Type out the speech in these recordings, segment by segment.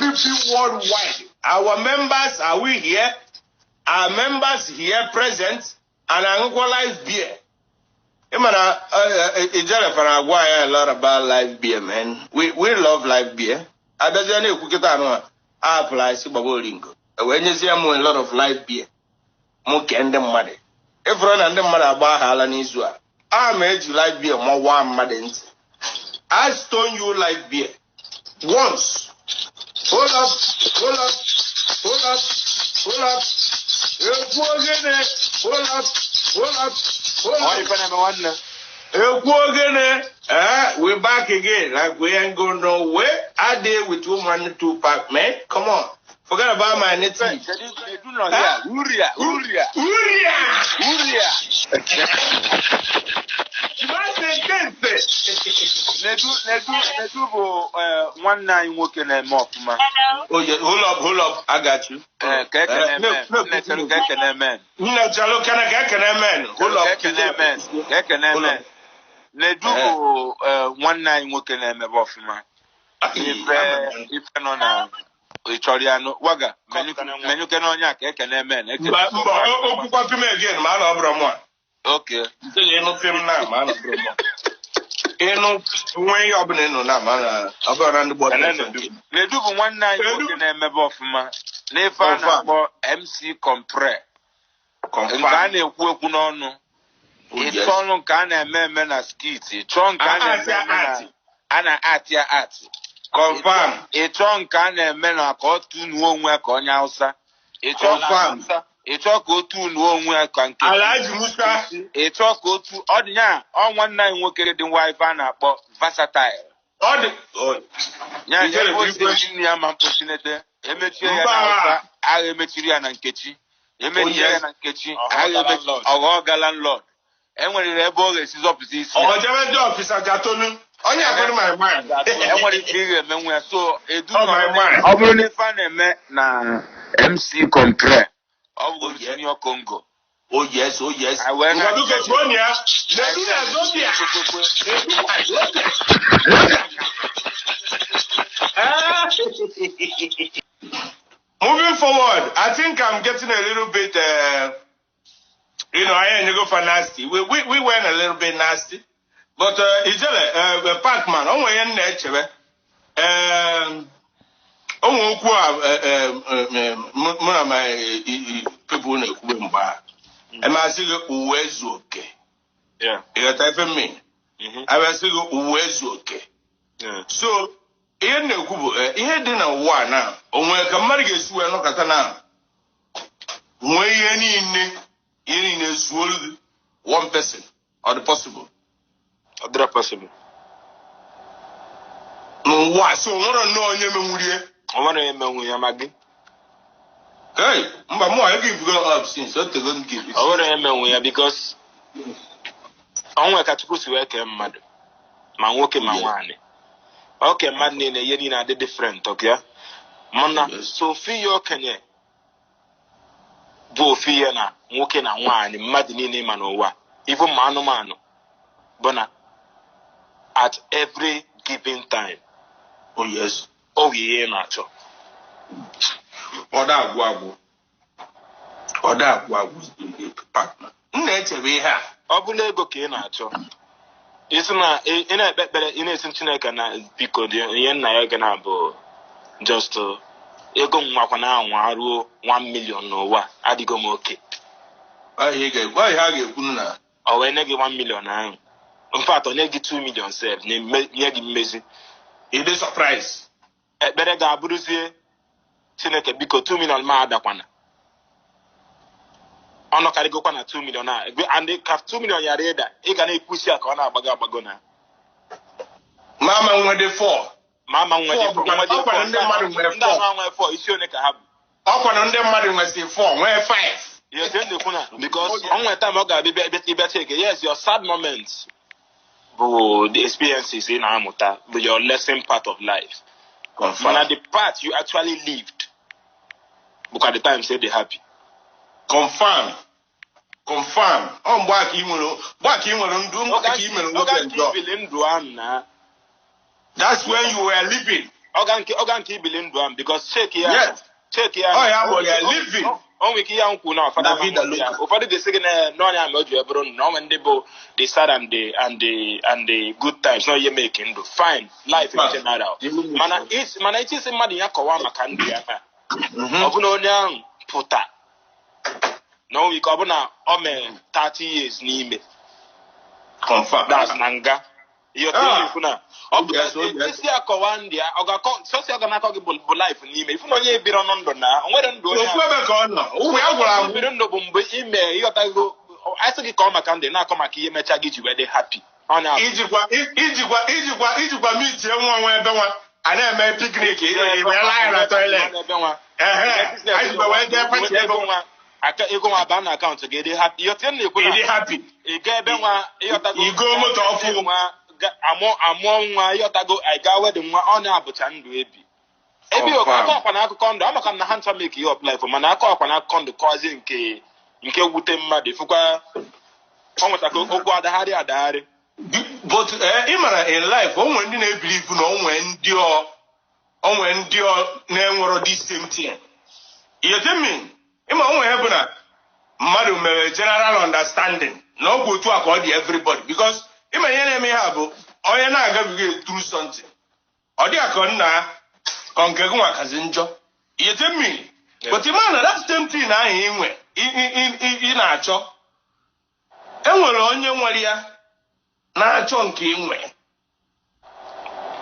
people worldwide. Our members, are we here? Our members here present, and unequalized beer. A lot about live beer, man. We love live beer. I bet you apply Sibabolingo. When you see a lot of live beer, more can them money. If run and the mother about Halan Israel, I made you live beer more warm, madden. I stone you live beer once. Hold up. We're back again. Like we ain't going nowhere. I did with 2 money 2 pack, man. Come on. Forget about my native. Uria. One nine working a mop, man. Oh, yeah, hold up. I got you. One nine working a mop, man. If I Choriano Waga, menu can on yak, again, man. Okay. No film now, man. No way up in no man. About the bottom. They do 1 night working a map of ma. Never MC Compre. Company work no. It's all can a man as skits. Trunk can a atia at. Confirm. A trunk can a man a caught to no work on Yausa. It's confirm. A talk go to no work on Musa. A talk go to Odina on 1 night working the wife and about versatile. Yeah, you was in the man pushing it there. I material and catchy. You may hear and catchy. Our landlord. And when the rebel is opposite, officer Gatonu. Only I got my mind. And what it is, men were so a do my mind. I will find a man na MC Compre. I will in your Congo. Oh yes. I went to look at Moving forward, I think I'm getting a little bit, I ain't go for nasty. We went a little bit nasty, but it's a Pac-Man. Oh, we ain't nature. My people in the Kumba. And I say, where's okay? Yeah. You got to me. I was saying, where's okay? So, in the Kubu, here dinner one now. On where Kamari gets to no Katana. When in a swallow 1 person, or the possible. Other possible. No, why? So, what I know in your memory. I want to know Yamagi. Hey, I give you up since I don't give it. I want to know because I want to put you work, mad. My working my one. Okay, man, in a year, the different, okay? Mana, so feel Kenya. Bo Fiana, working on one, mad in Manoa, even Mano. Bona, at every given time. Oh, yes. Oh, yeah, macho. Or that wabu, partner. Nature we have. Obulego Kinacho. It's not in a better innocent Chinaka because yen Nayaganabo just to Egon Wakana 1 million no wa Adigomoke. Why have you Kuna? Or when I get 1 million now. In fact, I get 2 million saved, near Mezi. It is a surprise. Better Gabuzi Chinaka because 2 million Madakwana. I'm not going to go on 2 million now. And they have 2 million yareda. You can push your corner bagona. Mama, when they 4. Mama, when they 4. Up on them, mother must say 4. Where 5? Yes, because on my time, yes, your sad moments. The experiences in Amuta, but your lesson part of life. Confirm. The part you actually lived. Because at the time, say they're happy. Confirm. On back email. That's when you were living. Organ keep billion drum because shake here. Yes. Shake here. Oh yeah, we are living. On wiki ya unku na father over the second no ya meju ebro no when they start and the good times no you making do fine life in general mana it is mmadụ ya kowa maka ndụ ya na obuna onye puta no we ko obuna o me 30 years n'ime confirm that's nanga you think kuna isi akọwa ndị a ọ ga-akọ sosi ọ ga na-akọ gị bụ life n'ime ifu na onye ebiri ọnụ ndụ na onwere ndụ onye ebe ka ọ nọ ụmụ ya gwara m ebiri ndụ bụ mgbe ime ịghọtago asị gị ka ọ maka ndị na-akọ maka ihe mecha gị ji wee dị happy ijikwa mitie nwa ebe nwa a na-eme picnic ebe na toilet aka ego nwa ba na akaụntụ gị dị happy yo tin na-ekwu na happy ị ga ebe nwa ịghọtago igo moto ọfụ amụọ nwa ịghọtago anyị ga wedin nwa ọ na-abụcha ndụ ebi ebe akọkwa na akụkọ ndụ amaka na ha ncha make ihe of life mana akọkwa na akụkọ ndụ kọzi nke wute mmadụ fụkwa ọ nwetaka okwu adagharị but ị mara in life o nwere ndị na-ebelieve na o nwere ndị na-enwero this same thing ịma o nwere bụ na mmadụ mere general understanding na ọ bụ otu a ka ọ dị everybody because ịma ihe na-eme ha bụ onye na-agabighị through something ọ dị akọ nna ka nke gị nwakazi njọ but ịma na that same thing ahụ ị na-achọ enwere onye nwere ya na-achọ nke inwe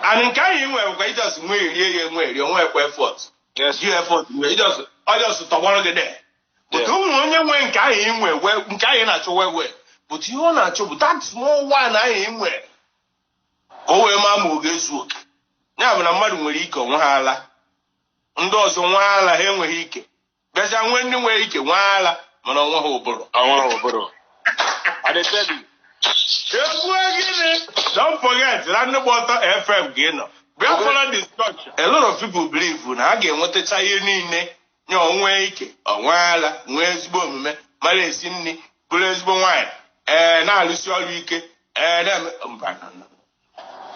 and nke ahụ inwe bụkwa ijos nwe erie ya enwe eri onwe ekwe effort ijos tọgbọrọ gị de but ụmụ onye nwe nke ahụ inwe nke ahụ na-achọ wewe but ihe ọ na-achọ bụ that small one ahụ inwe ka o wee maa ma ọ ga-ezu oke ya bụ na mmadụ nwere ike onwe ha ala ndị ọzọ nwe ala ha enweghị ike bịazịa nwee ndị nwere ike nwe ala mana onwe ha ụbụrụ don't forget that Nubota FM Gino. We are following this church. A lot of people believe na a ga-enwetacha ihe niile nye onwe ike onwe ala nwe ezigbo omume mara esi nri bụrụ ezigbo nwanyị na-alụsi ọrụ ike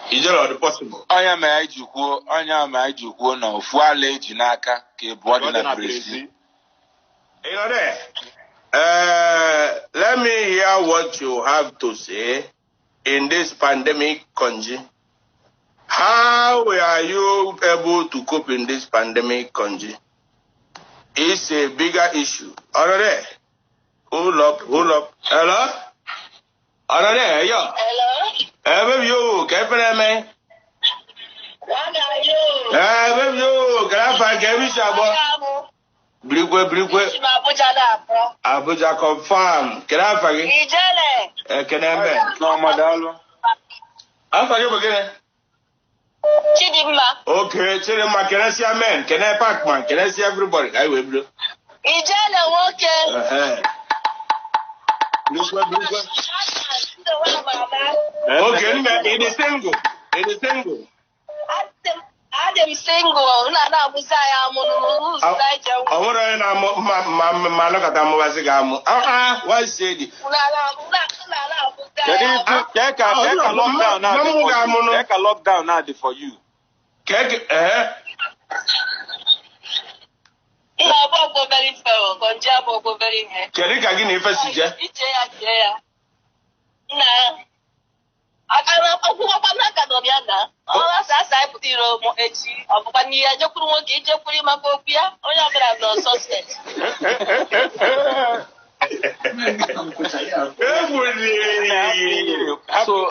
ijere ọ dị possible onye ma iji kwuo na ofu ala eji n'aka ka ebu dị na Brazil. You know there. Let me hear what you have to say in this pandemic, Konji. How are you able to cope in this pandemic, Konji? It's a bigger issue. Already. Hold up. Hello? Already, yo. Hello? Baby, you, man. What are you? Baby, you, can I find Kevin? Brigwe. Abuja confirm. Can I forget? Ijele. Can I be? No, madalo. I forget again. Chidimma. Okay, Chidimma. Can I see a man? Can I pack man? Can I see everybody? I will. Ijele, okay. Brigwe. Okay, it is single. I'm single. Na busa ya munu. I want to manokata mubazigamu. Why say it? Take a lockdown now. Take a lockdown now for you. Very fair. Konja very hair. Kerika gini ifesije. Iche. Na. Akara okuwa panaka dobiana. Ola sasa iputiro mo echi. Obukani ya jokuru mo ki jokuri makopia. Oya bra no suspect. So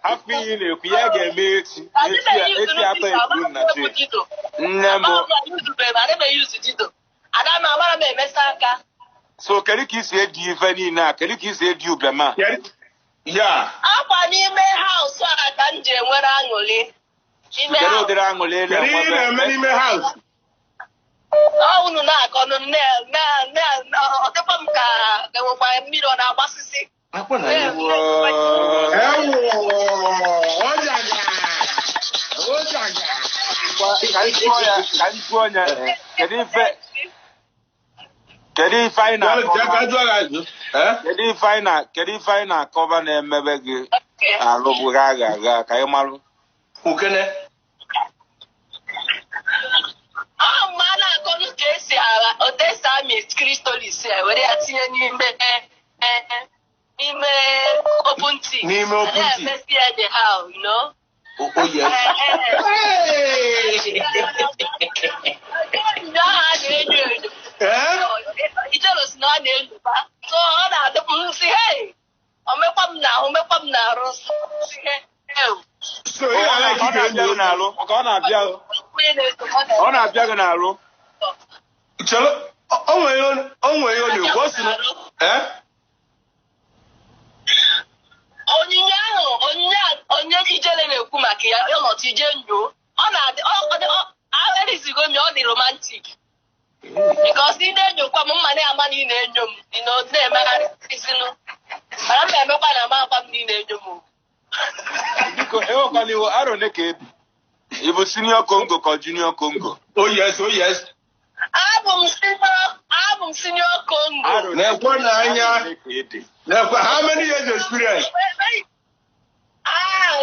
happy you kuya ga mechi. Eti ata ikuru na chi. Nnemo. Adebe use dido. Adama amara me mesaka. So keriki isi edi ife ni na keriki isi edi ublema. Yeah. Akwa n'ime house a ka nje nwere aṅụli. N'ime house. Ọ unu na-akọ ọdịkwa m ka enwekwa mmiri ọ na-agbasisi. Akwa na ewu. Kedu ife anyị na-akọba na-emebe gị alụbụghị agha ka ị marụ? Ukene. ime open tea. Anyhow, you know. Oh yes. He told us not name. So all the say, hey, I'm a pump now. So you are like onye ijele na-ekwu maka ya ọnọdụ ije nyo ọ na-adị ọ dị romantic because ị na-enyo kwa m mma na-ama na ị na-enyo m na-emegharị isinu mana m emekwa na ama akwa m na ị na-enyo m biko ewekwana iwu aro ne ka ebi ịbụ senior Congo ka junior Congo. Oh yes. abụ m senior Congo. Na-ekwe n'anya. How many years experience?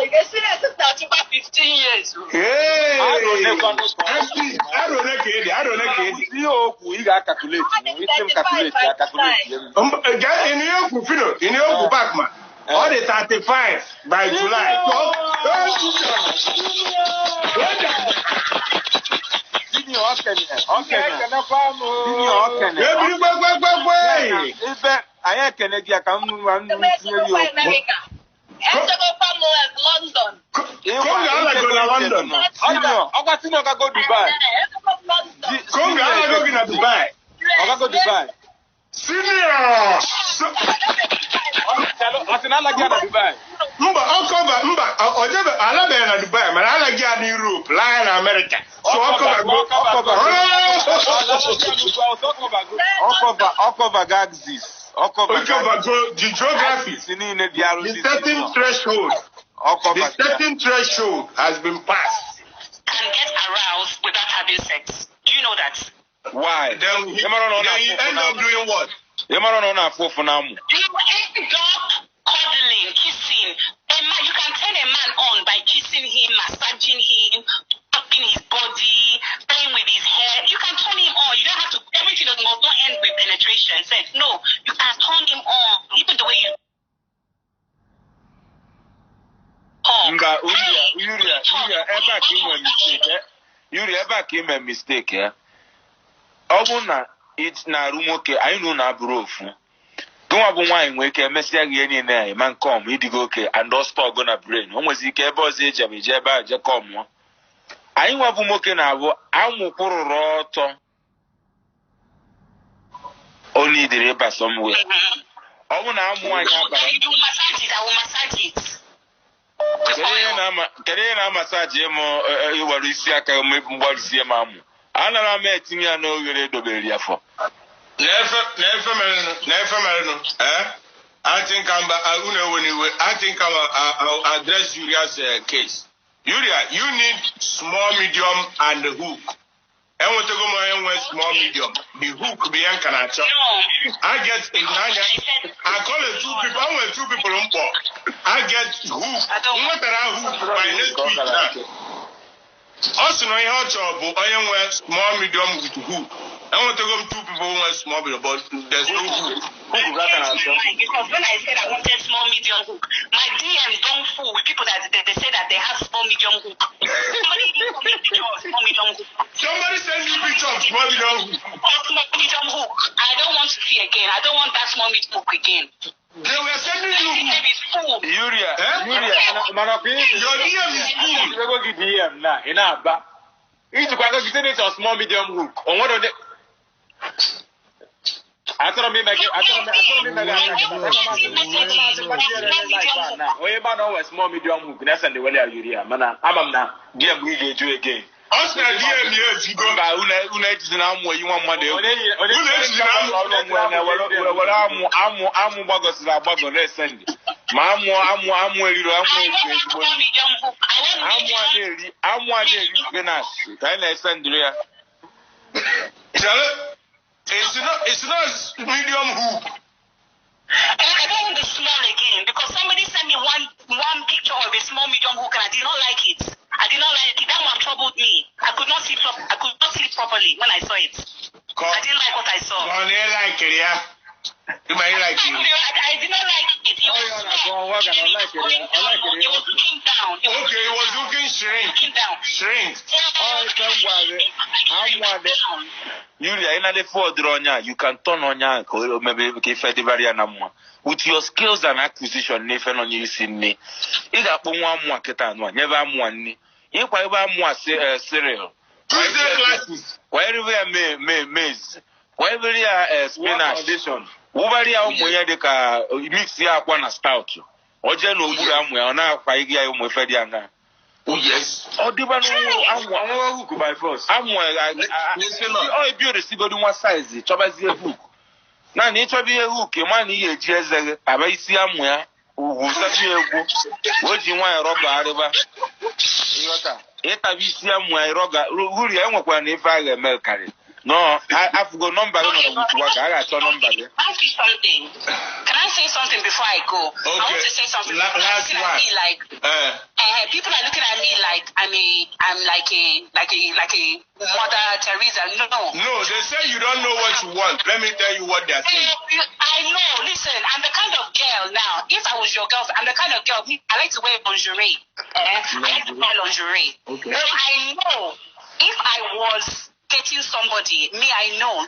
Experience is now 15 years. Hey! I don't know. You got calculate. In your back, man. All the 35 by July. I can get a London. London. I got to go Dubai. Dubai. I go Dubai. Senior. Dubai. Dubai, man. I like Europe, lie in America. So the geography. The certain threshold has been passed. Can get aroused without having sex. Do you know that? Why? Then you end up doing what? You end up cuddling, kissing. You can turn a man on by kissing him, massaging him, touching his body, playing with his hair. You can turn him on. You don't have to. Everything must not end with penetration. Sex. No, you can turn him on. Even the way you. Eba ka ime mistake ya. Ọ bụ na na-arụ nwoke anyị nụ na-abụrụ ofu. Gụnwa bụ nwaanyị nwee ike emesịa gị enyi na ya ma nkom ịdịgo oke and ọstọgụ na brain. O nwezi ike ebe ọzọ eje ebe a je kọmụọ. Anyị nwa bụ nwoke na-abụ amụkwụrụrụ ọtọ. O nidiri ịba somewhere. Ọ bụ na amụ anyị abara. Kedu ihe na-amasaji m iwere isi aka mgbarụsie m amụ? Anara m etinye ya n'oghere edobere ya fọ. I think I'll address Uria's case. Uria, you need small, medium, and the hook. And what to go small, medium. The hook be Kanacha. I get I call it two people. I want two people on board. I get hook. What are hook by next week? Also, no, how trouble. I am small, medium with hook. I want to go two people who want small, medium, but there's no hook. Because when I said I wanted small, medium hook, my DM don't fool with people that they say that they have small, medium hook. Somebody send me a picture of small, medium hook. Somebody send you a picture of small, medium hook. Small, medium hook. I don't want to see again. I don't want that small, medium hook again. They were sending you Uria. Your DM is full. You go get DM now. Enough, but you to go get it a small, medium hook. On what are they? I told me, small, medium hook. That's the way Uria. Man, I'm now. DM we get you again. Oscar DM years you go by una is na mo yi wan made. Una is na amu bagos la bagos le send. Ma amu eriro amu aderi finish. Can I send you? It's not medium hook. I don't want the small again because somebody sent me one picture of a small, medium hook and I did not like it. That one troubled me. I could not see properly when I saw it. I didn't like what I saw. You might like it. I did not like it. It looking down. Okay, it was looking shrink. Yulia, in the four dronya, you can turn on your maybe Fedivaria with your skills and acquisition, Nathan on you see me. It up one more ketan one, never one. If I ever more cereal. Wherever maize, wherever spinach, wherever you mix ya one stout. Oje no wura amu ya na kwa igi ayo mo fedi anga. Oh yes. Odiba no amu hook by force. Amu o bi o de sigodi one size chobazi hook. Na ni chobi hook ma ni ye ji ezere aba isi amu ya wo sabi egwu. Wo ji nwan roga areba. Iyota. Eta bi isi amu ya roga wuri enwekwa na ife aga emel kare. No, I forgot number. I got your number. Ask you something. Can I say something before I go? Okay. I want to say something. Last one. People are looking at me like I'm like a Mother Teresa. No, they say you don't know what you want. Let me tell you what they're saying. I know. Listen, I'm the kind of girl now. If I was your girlfriend, I'm the kind of girl. I like to wear lingerie. I like to wear lingerie. Okay. So I know if I was getting somebody, I know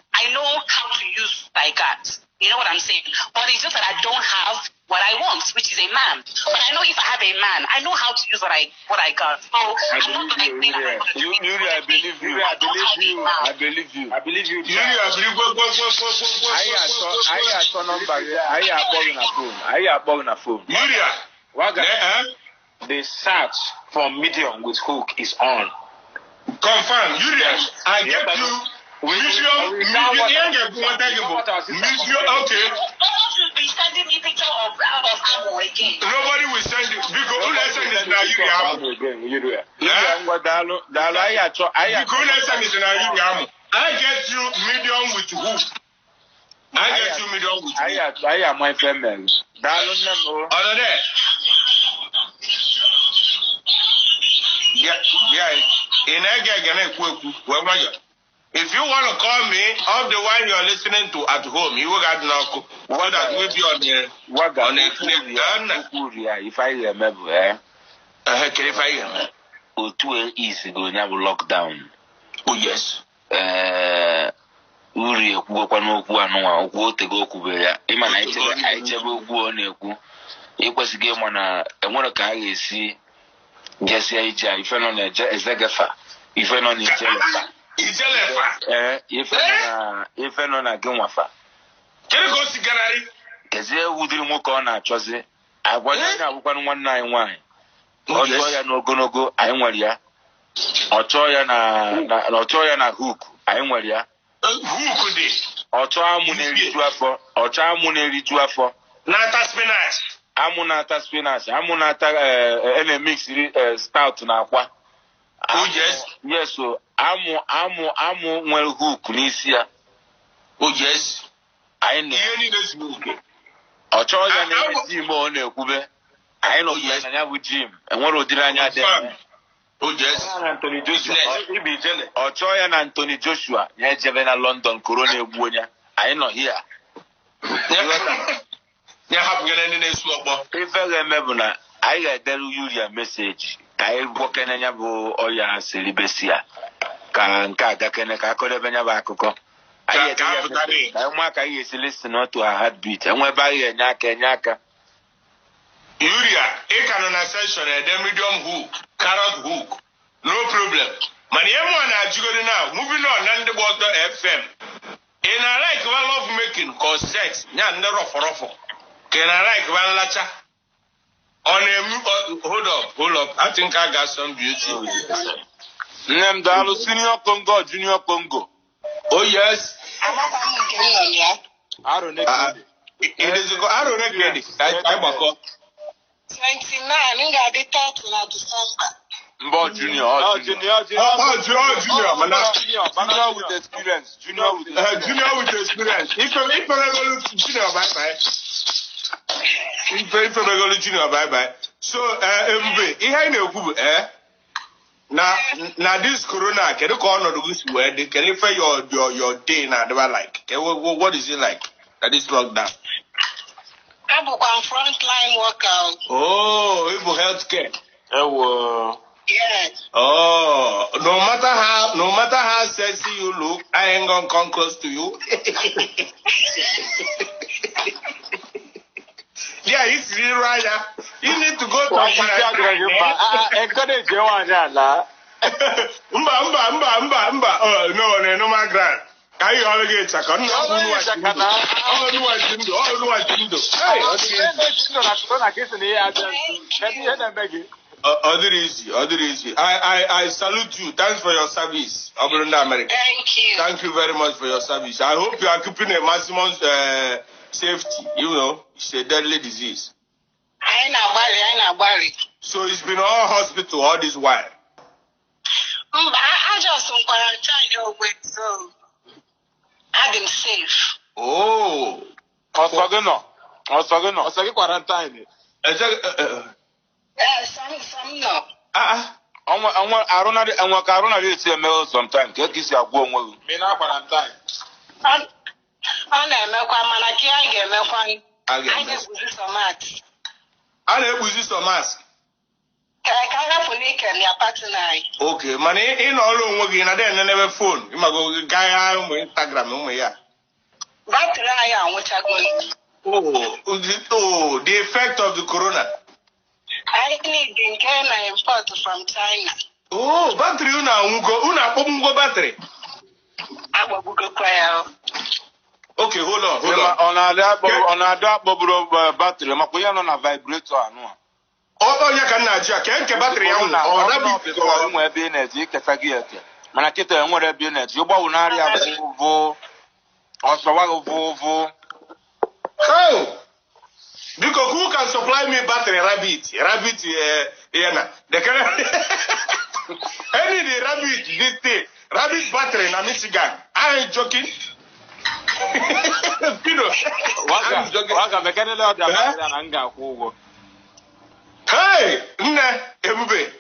how to use like that. You know what I'm saying? But it's just that I don't have what I want, which is a man. But I know if I have a man, I know how to use what I got. So I believe you. I believe you. I believe you. The search for medium with hook is on. Confirm, Julian. I get you. Medium. Okay. Nobody will be sending me picture of Amo again. Nobody will send it because who let's send it now? I get you medium with hook. I am my friend. If you want to call me of the one you're listening to at home, you will get knock. What that will be on the if I remember, if I remember. 2 years ago, you have lockdown. Oh yes. Uri ekwu n'okwu anụnwa okwu otego okwu ya ịma na anyị chebe okwu ọ na-ekwu ịkwesịghị ịma na enwere ka a ga-esi jesia ije ife nọ na ezegefa ife nọ na ife nọ na gịnwafa kezie wudiri nwoke ọ na-achọzi agwanye anya abụkwanụ nwanne anyị nwaanyị ọ chọọ ya n'ogologo anyị nwere ya ọ chọọ ya na hook anyị nwere ya ọchọ amụ na-eriju afọ nata spinach amụ na-ata spinach amụ na-ata mix stout na akwa yes so amụ nwere hook n'isi ya yes anyị ọchọ ya na gym ọ na-ekwube anyị nọ na ya bụ gym enwere ụdịrị anya dị ọchọ ya na Anthony Joshua ya ejebe na London korona egbu onye anyị nọ hia ya hapụgara ndị na-esu ọkpọ ife ga-eme bụ na anyị ga-edere Yuria meseji ka anyị gwọkene ya bụ ọya selibesi ya ka nke a gakene ka akọdebe ya bụ akụkọ anyị nwa ka anyị esi listen to her heartbeat enwe ebe anyị enye aka Yuria ị ka nọ na session ede medium hook carrot hook no problem mana ihe mụọ na-ajụgoro na moving on na ndị gba ọtọ FM ị na-like wa love making ka sex ya ndị rọfọrọfọ ka ị na-like wa nlacha ọ na-emu hold up I think I got some beauty nne m daalụ senior Congo junior Congo oh yes aro nekedi anyị gbakọ 29 m ga-adị 30 na December. Mbo junior mana junior with experience junior with experience ife megolu junior bye bye so mbe ihe anyị na-ekwu bụ na this corona kedu ka ọnọdụ gị si wee dị kedu ife your day na adịba like what is it like that is lockdown I'm I'm frontline worker. Oh, Ibu healthcare. Yes. Oh, no matter how sexy you look, I ain't gonna come close to you. Yeah, it's real right. You need to go to encourage you one la. Mba. No, my grand. Can you all get check on? Hey, other easy. I salute you. Thanks for your service, Obrunda America. Thank you. Thank you very much for your service. I hope you are keeping a maximum safety. You know, it's a deadly disease. I ain't worry. So it's been all hospital all this while. I just on quarantine your way, so I've been safe. Oh. Also quarantine. Some no. Aruna dey say mail sometimes. Get this ya go onwe. Me na quarantine. On na-emekwa mana ki anyị ga-emekwa. I na-ekpuzi some mask. Ka hapụ n'ike na partner anyị. Okay, mana ị nọ ọrụ onwe gị na den na phone. Ị mago gaa ụmụ Instagram ụmụ ya. Battery anyị anwụchago. Oh, the effect of the corona. I need nke na import from China. Oh, battery una akpọgbugo battery. Agbagbugo ya. Okay, hold on. On ada akpọburu battery makwa ya nọ na vibrator anụ a. Ya ka nna ji ka nke battery ya nwụrụ. Ọ dabi ko nwe ebe na-eji keta gị eke. Mana kịta enwere ebe na-eji ụgbọwụ narị abụọ ọsọwa vụ. Oh. Because who can supply me battery rabbit? Rabbit the kind any the rabbit this thing. Rabbit battery na Michigan. I ain't joking. I'm joking. Hey, Ebube.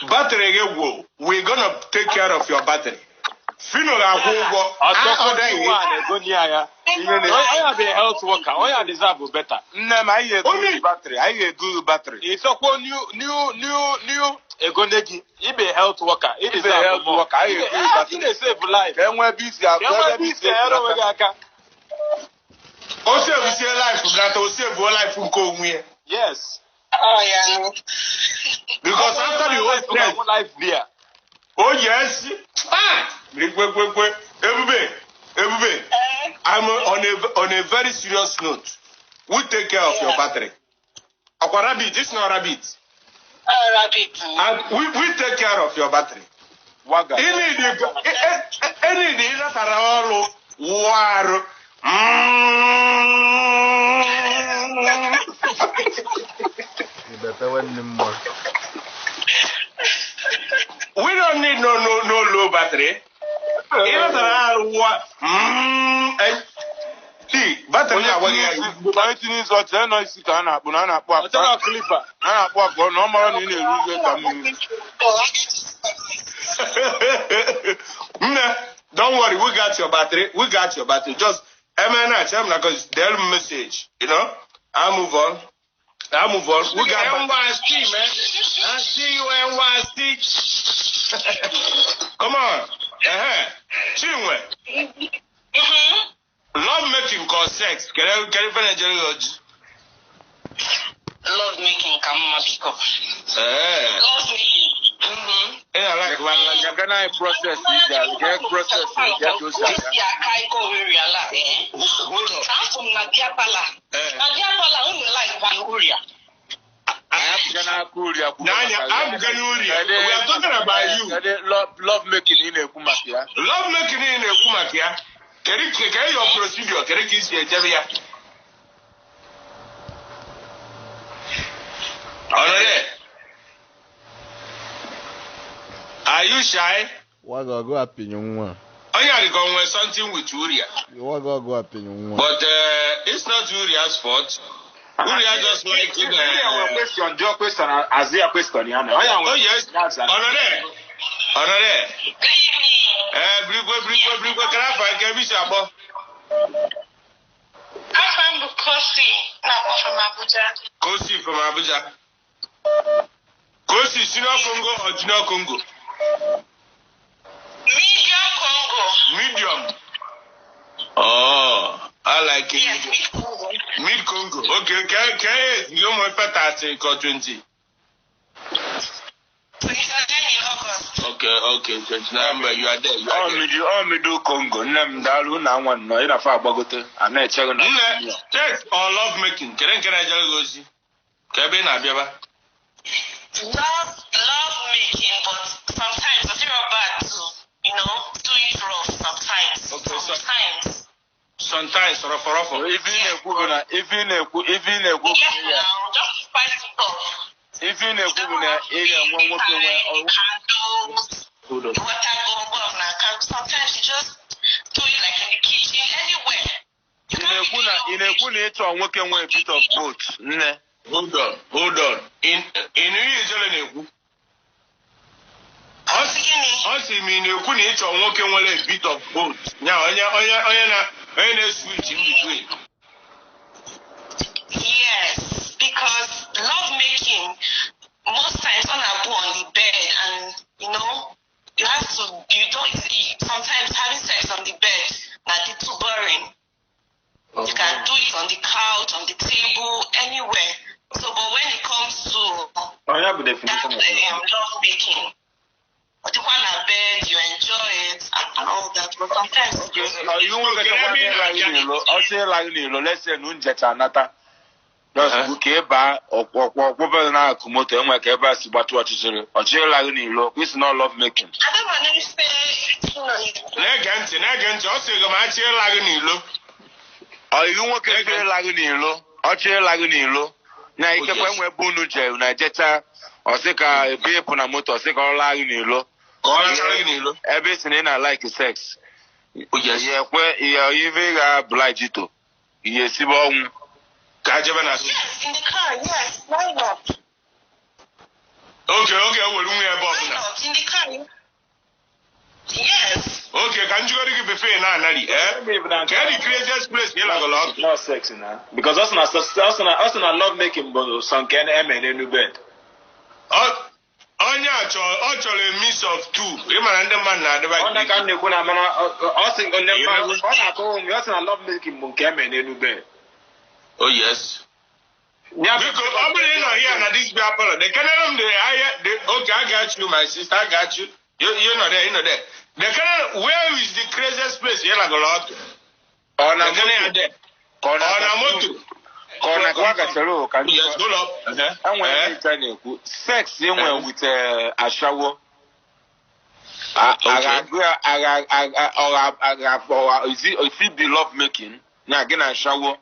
Battery go. We're gonna take care of your battery. Fino ga akwụgwọ. I be health worker. I deserve better. Nne m anyị ga-ego battery. Anyị ga-ego battery. Ịsọkwa new egonegi. Ibe health worker. It is a health worker. Anyị ga-ego battery. It save life. Enwe busy aka. O save life grata, o save life nke onwe ya. Yes. Oh yeah. Because after the whole stress, life there. Oh yes. Ebube. I'm on a very serious note. We take care of your battery. Aqua rabbit, this is not rabbit. Rabbit. And we take care of your battery. Waga. Any day that are war. We don't need no low battery. See, battery na don't worry, we got your battery. Just because their message, you know. I'll move on. We got NYC, man. I see you, NYC. Come on. Chinwe. Love making cause sex. Can you finish love making come love making. I like one process. I'm we are talking about you. Love making in a Kumakia. Love making in a Kumakia. Can your procedure? Can you kiss your Javia? Are you shy? What go up in your one? I had gone with something with Uria. What go up in your one? But it's not Uria's fault. Uria just like question. Your question as their question. Oh yes. Honoré. Brico, can I find Kevin Shabo? Kosi, not from Abuja. Kosi from Abuja. Kosi, Senior Congo or Junior Congo? Medium Congo. Medium. Oh, I like it. Yes, Mid-Congo. Mid-Congo. Okay, can you more fantastic or 20? 29 in August. Okay, 29, but you are there. Middle Congo. Dalu na one no. Ina fa Bagote. Ana check na. Sex or love making. Can I go see? Kebe na biaba. Love making, but sometimes I feel bad to, do it rough sometimes. Okay, Sometimes. rough. If you Yes, now, just spice it up. If you know area one work Candles, water go now. Sometimes you just do it like in the kitchen, anywhere. You can't in a good nature and working with a bit of both. Hold on. In usually Us mean you couldn't eat or working with a bit of both. Now, on switch in between. Yes, because love making, most times on a on the bed, and sometimes having sex on the bed, not too boring. You can do it on the couch, on the table, anywhere. So, but when it comes to love making, the one at bed, you enjoy it and all that, but sometimes you want to let's say Nunjeta just Bukeba or na Kumoto and Wakeba Sibatu Achille or Chela Nilo, which is not love making. I don't want to say Negant, also go my chair Lagunilo. Or you want to say Lagunilo or Chair Lagunilo. Now you can when we're Bunuja, Najeta or Seka, a beer Punamoto, Seka or Lagunilo. Everything in I like sex. Yes, where you are even obliged to. Yes, yes, in the car, yes, why not? Okay, well, we Why not? In the car, yes. Okay, can you go to the buffet now, Nadi? Can you create this place? You like a lot. Not sexy now. Because us not love making, but some can aim in a new bed. Actually, a miss of two. You man, the man, the back. I can't do I think on them. I love making Munkam in a new bed. Oh, yes. Yeah, because I'm here and this people. They can okay, I got you, my sister, I got you. You're not there, They can where is the craziest place? You're like a lot. On a motor. Yes, go up. And when sex, you went with a shower. If it be love making, now again I shower.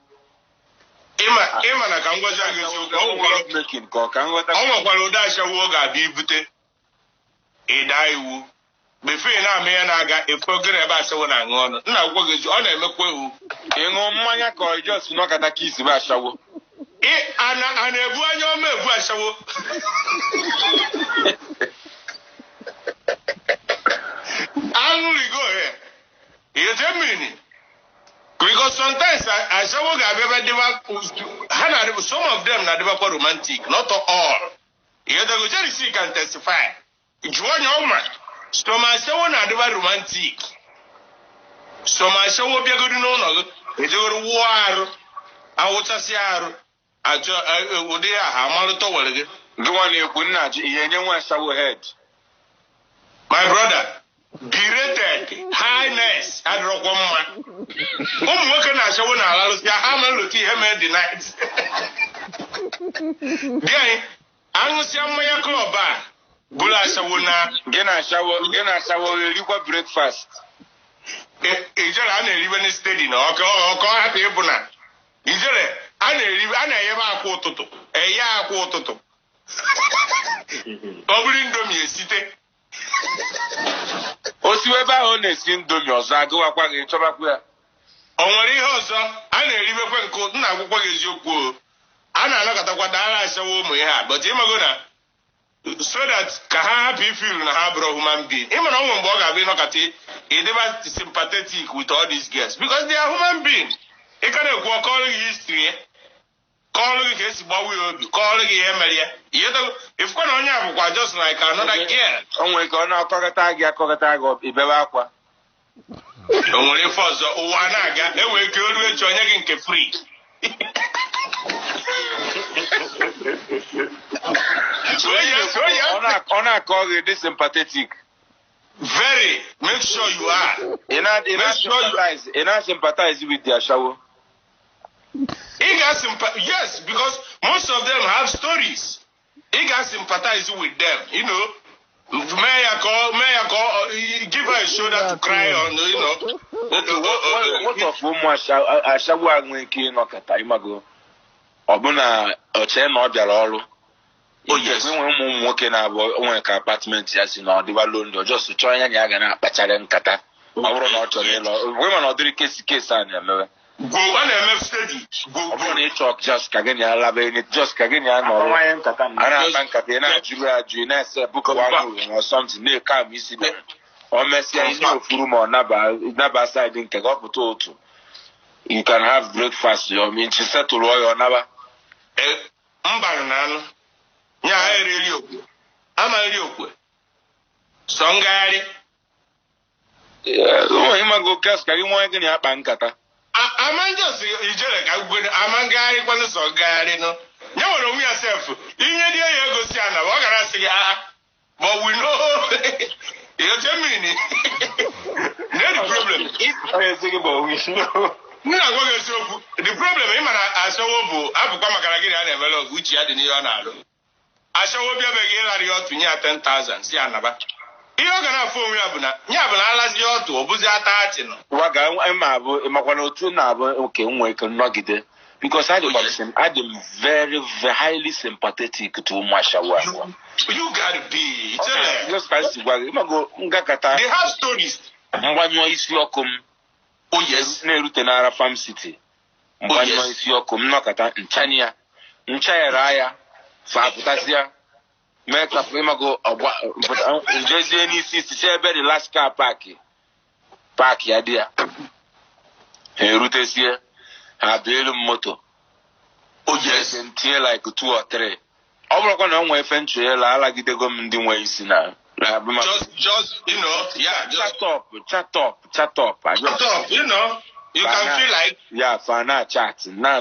Ima na ka ngwazi agesi love making ka ka ngwata. Onwekwara ụda ashawo ga-abịa ibute ịda iwu. Befe na-ame ya na-aga efogere ebe ashawo na-aṅụ ọnụ. Nna akwụkwọ gị ọ na-emekwa ewu. Ịṅụ mmanya ka ọ just nọkata kisi bụ ashawo. A na-ebu anya ọma ebu ashawo. Aṅụrị go here. Ihe mmiri. Because sometimes I say some of them are never romantic, not all. You go see can testify. Join your man. Some I say one are never romantic. Some I say will be a good no. It's a war. I would say I would have to again. The one you could not, you want shower head. My brother. Berated highness at Rockwoman. Working as I want to allow you, I'm looking him the night. Then, I'm some my club. Bula Sawuna, Gena shower, you got breakfast. Is there even steady? No, call happy Buna. Is there I ever quote to a ya quote to Bubbling Domi City. Osiwebe ahụ na-esi ndomi ọzọ agụwakwa gị chọbakwa ya. O nwere ihe ọzọ a na-eribekwa nke nna akwụkwọ gị eziokwu a na-anọkọtakwa dara asawa ụmụ ihe a but ịmago na so that ka ha hapụ ifil na ha bụrụ human being ịmana ọnwụ mgbe ọ ga-abịa ịnọkọta ịdịba sympathetic with all these girls because they are human being ị ka na-ekwu kọọrọ gị history kọọrọ gị ka esi gbawa ya obi kọọrọ gị ihe mere ya ifukwa na onye a bụkwa just like another girl. O nwere ka ọ na-akọgata gị ibebe akwa. O nwere ife ọzọ ụwa na-aga enwere ike olu echi onye gị nke free. Ọ na-akọ gị dị sympathetic. Very. Make sure you are. You not sympathize with their shower. Yes, because most of them have stories. He got sympathize with them, you know. May I call, give her a shoulder to cry on, you know. What of whom I shower when king or Kataimago? Obuna, or Chen or Jalolo. Oh, yes, we were working about apartment, yes, in our Divalund, or just to try and Yagana, Pacharan Kata. Women are doing case and go on MF study. Go on a talk just Kagania Labane, just Kagania, Julius, book of or something near Kamisi or Messia in your room or Naba side in Kagapoto. You can have breakfast, you mean to settle Roy or Naba. Yeah, I really I'm a real Songari. Yeah, go cast Karimu in your bankata. I'm just I'm a guy when it's all guy, no. You know me yourself. In your day, you go see Anna. What can I say? But we know you're telling me. That's the problem. The problem is, I saw Abu Kamakari and envelope which he had in your nalo. I shall be a to near 10,000. See, Anaba. You're gonna phone me up now. Yabana last year to Obuzia. Waga, okay, we can not get it. Because I'm very, very highly sympathetic to Mashawa. You gotta be. Just they have stories. Oh, yes, Nerutenara Farm City. Mbanywa is your Kumnokata in Chania. Nchaya Faputasia. Make up Imago of Jersey to say very last car parky. Parky idea. Herutesia have the motto. Oh, yes, and tear like 2 or 3. I'm going to wait for I like the government ways now. Just, you know, yeah, just chat up. You know, you can feel like. Yeah, Fana chat. No,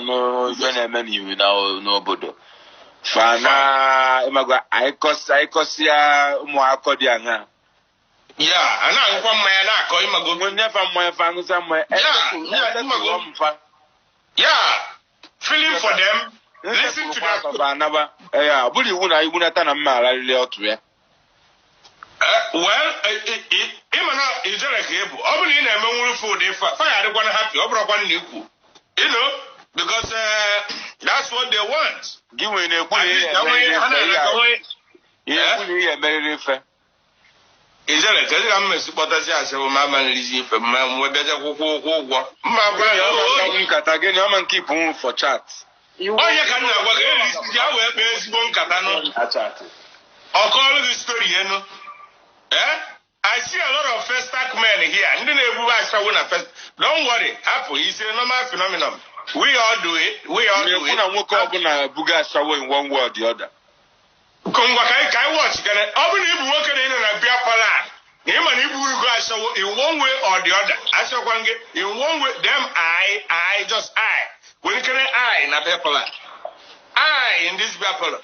menu now, nobody. Fana, I cost ya, Moakodiana. Yeah, and I'm from my anak, or never my family somewhere. Yeah, feeling for them. Listen to them. Yeah, but you wouldn't have a mal. Well, Imana is a cable. Only in a moment for the fire, one happy, over one new. You know, because that's what they want. Give me a yeah, very fair. Is there a telegram supporters as a mamma Lizzie from Mam Webeja who my brother, keep on for chat. You can work baseball Catano. I'll call the story, you know. I see a lot of first stack men here. And then first. Don't worry, happy. It's a normal phenomenon. We all do it. Buga shower in one word or the other. Kai watch. Can I working in a beer pala? Him and Ibu go shower in one way or the other. I shall one get in one way. Them I just I. When can I in a beer pala? I in this beer pala.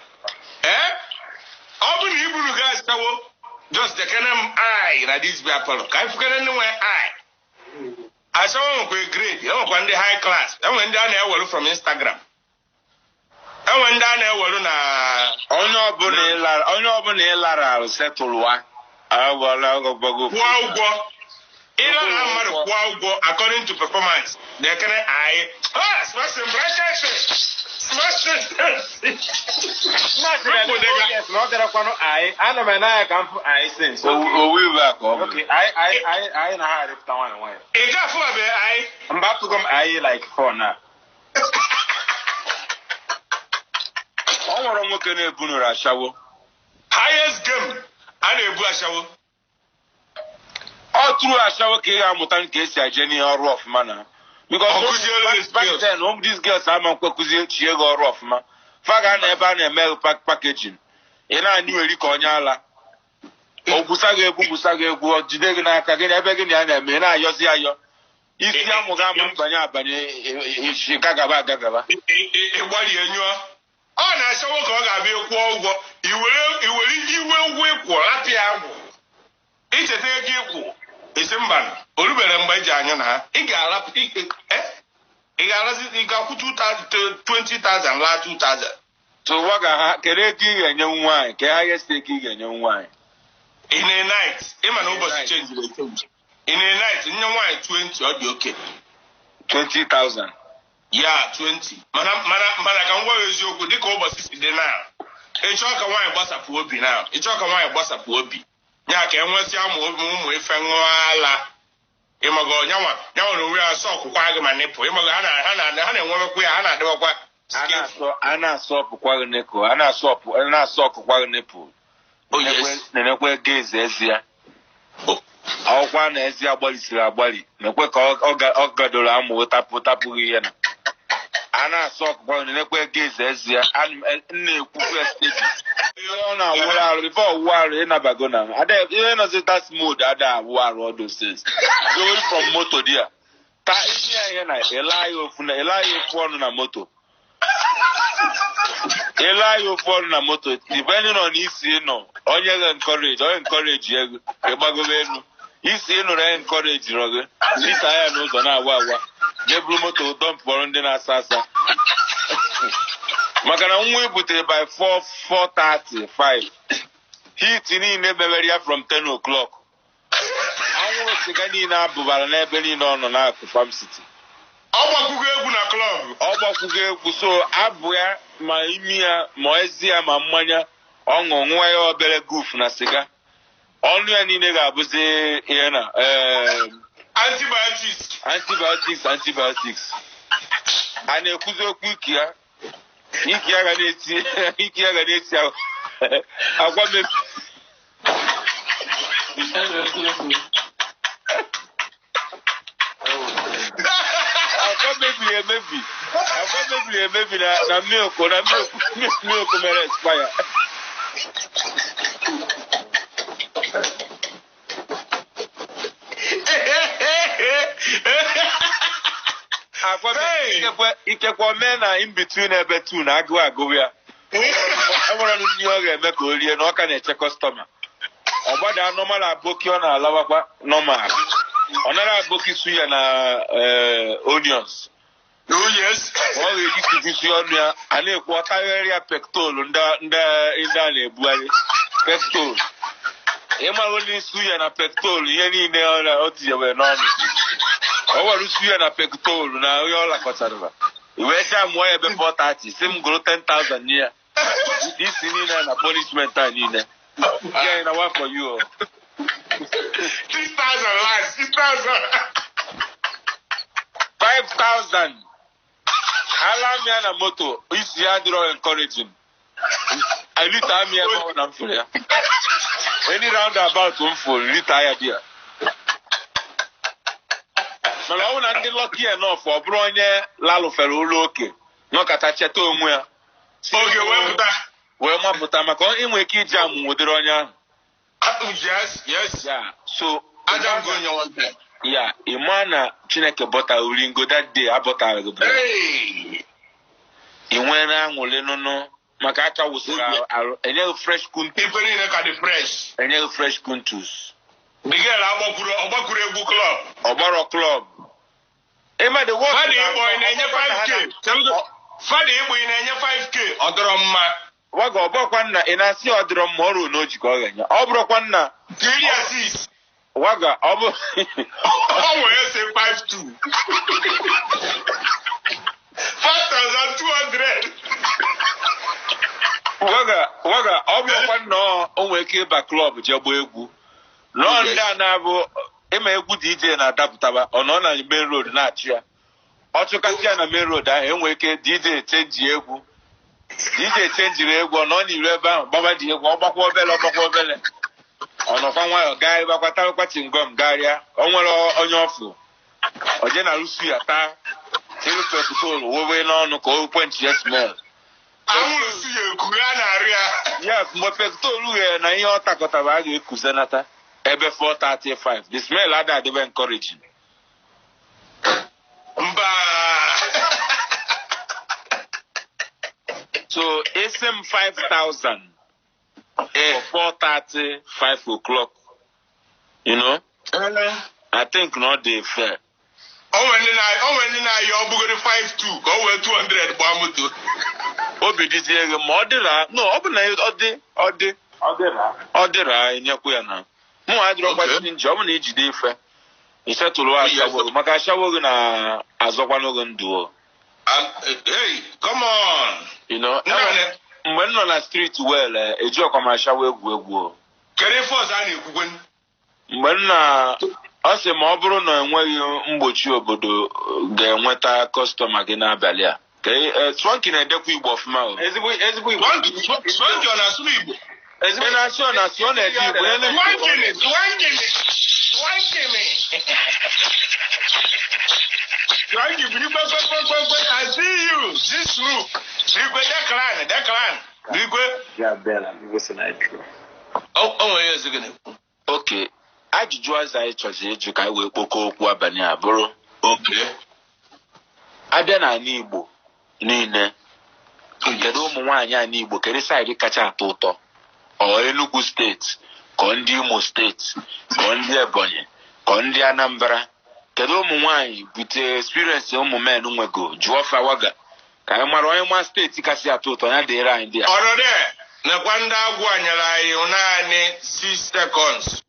Open Ibu guys shower. Just the kind of eye in this people. Can't forget anywhere I saw one great. You know, one day high class. I went down there from Instagram. I went down there Lara settle one. According to performance, they can smash them bright. I know my can I say so we back. Okay, I know how to town away. I'm about to come I like for now. I'm looking at Bunura shower. Highest game and a bush shower. All through a shower, I'm mutant case, Jenny or rough manner. Because back then, these girls are man kuzie chiego ọrụ ọfụma. Faga na ebe a na-eme packaging. Ị na-anị weri ka onye ala. O busaga egwu jide gị n'aka gị ebe gị na-eme na-ayọzi ayọ. Isi amụ ga-ama abanye gagaba. Ịgbali enyo. Ọ na-achọwo ka ọ ga-abịa ịkwụ ụgwọ. Iwere iwe ụgwọ ịkwụ rapịa agwụ. Icheta ego ịkwụ. Isi mba orubere mgbe eji anya na ha. Ị ga-akwụ 20,000 laa 2,000. So waga ha kere ego ị ga-enye nwaanyị ka highest ego ị ga-enye nwaanyị. In a night, ịma na ụbọchị change. In a night, nye nwaanyị 20 ọ dị oke. 20,000. Ya 20. Mana ka m gwa eziokwu dịka ụbọchị si dị na. Ịchọ ka nwaanyị gbasapụ obi. Ya ka enwesịa ụmụ ife ṅụọ ala. Ịmago nyanwa onwe ya sọ ọkwụkwa gị ma nipụ. Ịmago ha na-enwewekwa ya, ha na-adịwakwa. A na-asọ ọpụkwa gị nipụ. A na-asọ ọkụkwa gị nipụ. Na-enekwe ego ezi ya. Akwụkwọ na ezi agbalịsiri agbalị. Na-ekwe ka ọ gadoro amụ tapụghị ihe na. A na-asọ ọkụkwa gị na-enekwe ego ezi ya. Na-ekwukwe steji. Ọ na-awụrụ arụ ife ọwụwa arụ ịnabago na ihe nọzi that mode ada awụ arụ all those things. Going from moto dia ta ihe na elai ofu ọnụ na moto. Depending on isi nọ onye ga-encourage ego ịgbagobe elu isi nụrụ encourage rọgị lita ya n'ụzọ na-awa jeburu moto dọmpụrụ ndị na-asa asa maka na nwa ebutere by 4:35 heat niile mebere ya from 10 o'clock. Anwụrụ siga niile abụbara n'ebe niile ọ nọ na Farm City. Ọ gbakwugo egwu na klọb. So abụ ya ma imi ya ma ezi ya ma mmanya ọṅụ nwa ya obere goof na siga. Ọnụ ya niile ga-abụzi ihe na antibiotics. A na-ekwuzi okwu iki ya ga na-eti agwa mebiri emebi na milk mere expire. Ikekwe mee na in between ebe 2 na agụụ ya. Enwere nri ọ ga-eme ka o rie na ọ ka na-eche kọstọma. Ọgbada anọmal aboki ọ na-alawakwa normal. Ọ nara aboki suya na onions. Oh yes. Ọ ga-eji kụfisi ọnụ ya a na-ekwu ọkarịrị ya pectol ndị a na-ebugharị pectol. Ịmara ndị suya na pectol ihe niile ọ tinyewere n'ọnụ. Ọ were suya na pectol na onye ọ lakọtara. Iwe jamụọ ya ebe 4:30 si m gụrụ 10,000 nye ya. Isi niile na punishment a niile. Yeah, na one for you. 6,000 lives, 6,000. 5,000. Ala mi na moto, isi ya dịrọ encouraging. Alita mi ebe ọ na mfere ya. Any roundabout mfere, lita ya bịa. Mana ọ bụ na ndị lucky enough ọ bụrụ onye lalụfere ụlọ oke, n'ọkata cheta onwe ya. Oge wee mapụta maka inwe ike iji amụ ụdịrị onye ahụ. Yes. Yeah. So Adam go your one time. Yeah, ịma na Chineke bọta uringo that day abọtara gị. Ị nwere aṅụrị nụnụ maka aka wụsịrị arụ enyeghị fresh kuntus. Ife niile ka dị fresh. Enyeghị fresh kuntus. The girl ọgbakwuru egwu club. Ọgbara club. Ịma the work. Fadi Igbo na-enye 5K. Fadi Igbo na-enye 5K. Ọ dọrọ mma. Waga ọbọkwa nna ị na-asị ọ dịrọ mma ọrụ na ojikọ ọ ga-enye. Ọ bụrụkwa nna. 3 Waga ọ bụ. Ọ wee sị 5,200. 5,200. Waga ọ bụrụkwa nna o nwere ike ịba klọb jee gbaa egwu. Nọọ ndị a na-abụ ịma egwu DJ na-adapụtaba ọ nọ na main road na-achị ya. Ọ chụkasị ya na main road ahụ enwere ike DJ chenji egwu. DJ chenjiri egwu ọ nọ n'iru ebe ahụ gbaba dị egwu ọgbakwa obele ọ nọkwa nwayọ gaa ịgbakwatarụkwa chingom garịa o nwere onye ọfụ oje na lusu ya ta tiru petrol wowe n'ọnụ ka o kwenchi ya smell Anwụrụ si ya eku ya na-arị ya. yes mgbe petrol ghe na ihe ọ takọtara a ga-ekuzenata ebe 435 the smell adịbe encouraging Mba. so SM 5,000 for 4:30 5 o'clock you know I think not the fair. O nwere ndị na-ayọ ọ bụgoro 52 ka o wee 200 gbaa moto. Obi dịzie ego ma ọ dịra no ọ bụ na ọ dịra enyekwu ya na mụ adịrọ gbachiri nje ọ bụ na ijide ife isetụrụ ashawo maka ashawo gị na azọkwa n'oge ndụ Hey, come on. you know mgbe m nọ na street well eji ọkwa ma ashawo egwu Kedu force a na-ekwukwe? mgbe m na ọ sị ma ọ bụrụ na enweghị mgbochi obodo ga-enweta kọstọma gị n'abalị a Swanky na-edekwa Igbo ọfụma o. Ezigbo Igbo. Swanky ọ na-asụ Igbo? Ezigbo na-asụ ọ na-asụ ọ na-ede Igbo. Swanky biri kpekpekpekpe. I see you. This look. Bigwe Declan. Bigwe. Ya bela, Bigwe sị na ịjụ. O nwere ya ezigbo na-ekwu. Okay. Ajụjụ ọzọ anyị chọzi ịjụ ka anyị wee kpokọ okwu abalị a bụrụ. Okay. Abịa n'ala Igbo niile kedu ụmụ nwaanyị ala Igbo kedu saịdị kacha atọ ụtọ ọ Enugu steeti ka ndị Imo steeti ka ndị Ebonyi ka ndị Anambra kedu ụmụ nwaanyị bute experience ụmụ men nwego jụọ fawaga ka anyị mara onye nwa steeti kasị atọ ụtọ ya dịrị anyị ndị a ọnọdụ nekwa ndị agwụ anyere anyị naanị 6 seconds